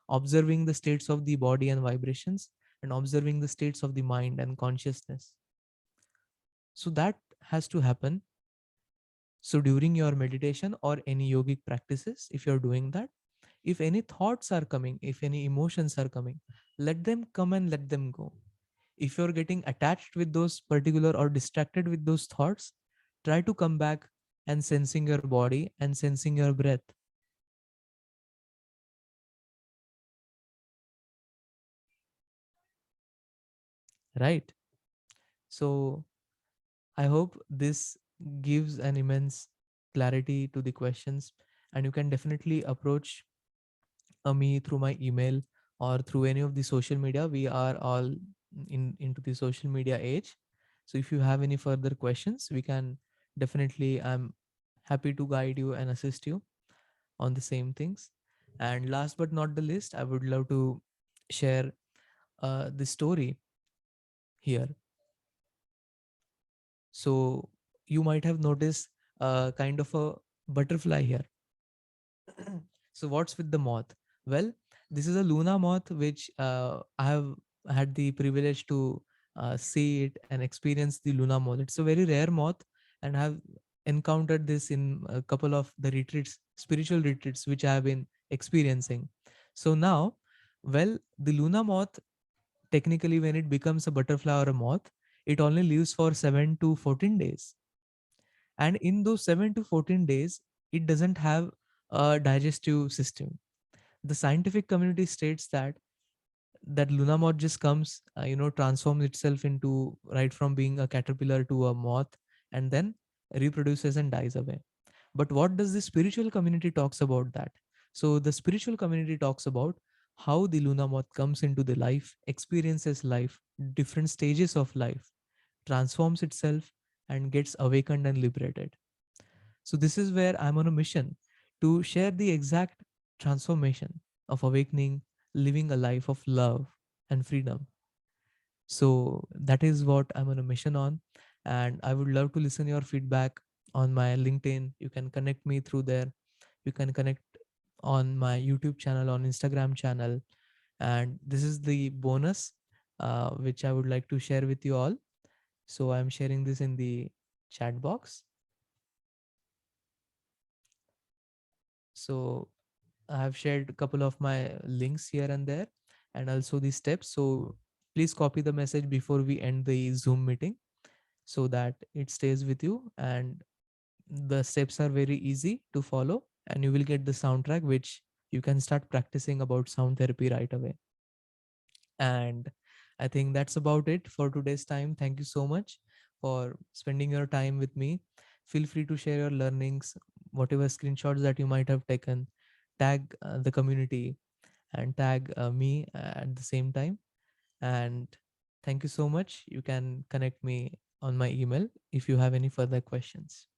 observing the states of the body and vibrations, and observing the states of the mind and consciousness. So that has to happen. So during your meditation or any yogic practices, if you're doing that, if any thoughts are coming, if any emotions are coming, let them come and let them go. If you're getting attached with those particular or distracted with those thoughts, try to come back and sensing your body and sensing your breath. Right? So I hope this gives an immense clarity to the questions, and you can definitely approach me through my email or through any of the social media. We are all into the social media age. So if you have any further questions, we can definitely, I'm happy to guide you and assist you on the same things. And last but not the least, I would love to share the story here. So you might have noticed kind of a butterfly here. So what's with the moth? Well, this is a Luna moth, which I have had the privilege to see it and experience the Luna moth. It's a very rare moth, and I have encountered this in a couple of the retreats, spiritual retreats, which I have been experiencing. So now, well, the Luna moth, technically, when it becomes a butterfly or a moth, it only lives for 7 to 14 days. And in those 7 to 14 days, it doesn't have a digestive system. The scientific community states that Luna moth just comes, transforms itself into, right from being a caterpillar to a moth, and then reproduces and dies away. But what does the spiritual community talks about that? So the spiritual community talks about how the Luna moth comes into the life, experiences life, different stages of life, transforms itself, and gets awakened and liberated. So this is where I'm on a mission to share the exact transformation of awakening, living a life of love and freedom. So that is what I'm on a mission on. And I would love to listen your feedback on my LinkedIn. You can connect me through there. You can connect on my YouTube channel, on Instagram channel. And this is the bonus which I would like to share with you all. So I'm sharing this in the chat box. So I have shared a couple of my links here and there, and also the steps. So please copy the message before we end the Zoom meeting so that it stays with you. And the steps are very easy to follow, and you will get the soundtrack, which you can start practicing about sound therapy right away. And I think that's about it for today's time. Thank you so much for spending your time with me. Feel free to share your learnings, whatever screenshots that you might have taken, tag the community, and tag me at the same time. And thank you so much. You can connect me on my email if you have any further questions.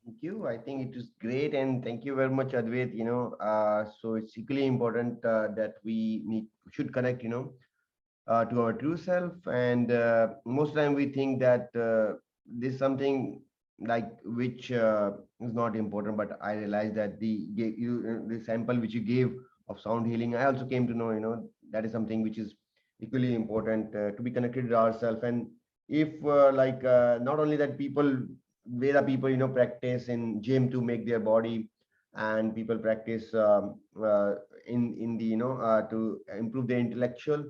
Thank you. I think it is great, and thank you very much, Advait. So it's equally important that we should connect, to our true self. And most time we think that this something like which is not important. But I realized that the sample which you gave of sound healing, I also came to know, that is something which is equally important to be connected to ourselves. And if not only that people, where people practice in gym to make their body, and people practice in the to improve their intellectual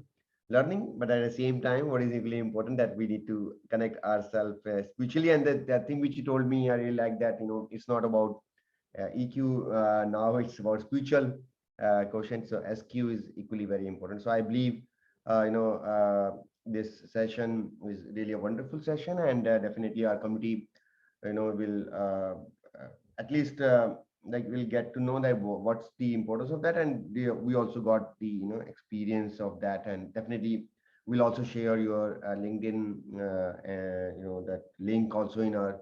learning, but at the same time, what is really important that we need to connect ourselves spiritually. And that thing which you told me, I really like that. It's not about EQ now; it's about spiritual quotient. So SQ is equally very important. So I believe, this session is really a wonderful session, and definitely our community, will at least like we'll get to know that what's the importance of that. And we also got the experience of that. And definitely we'll also share your LinkedIn that link also in our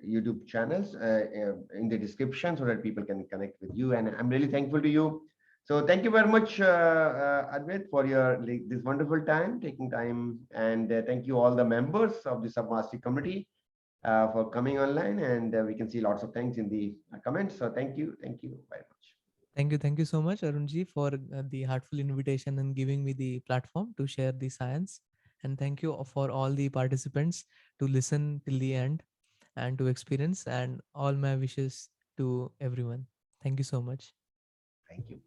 YouTube channels in the description, so that people can connect with you. And I'm really thankful to you. So thank you very much, Advait, for your this wonderful time, taking time. And thank you all the members of the SubMastery community. for coming online, and we can see lots of things in the comments. So thank you very much. Thank you so much, Arunji, for the heartful invitation and giving me the platform to share the science. And thank you for all the participants to listen till the end and to experience. And all my wishes to everyone. Thank you so much. Thank you.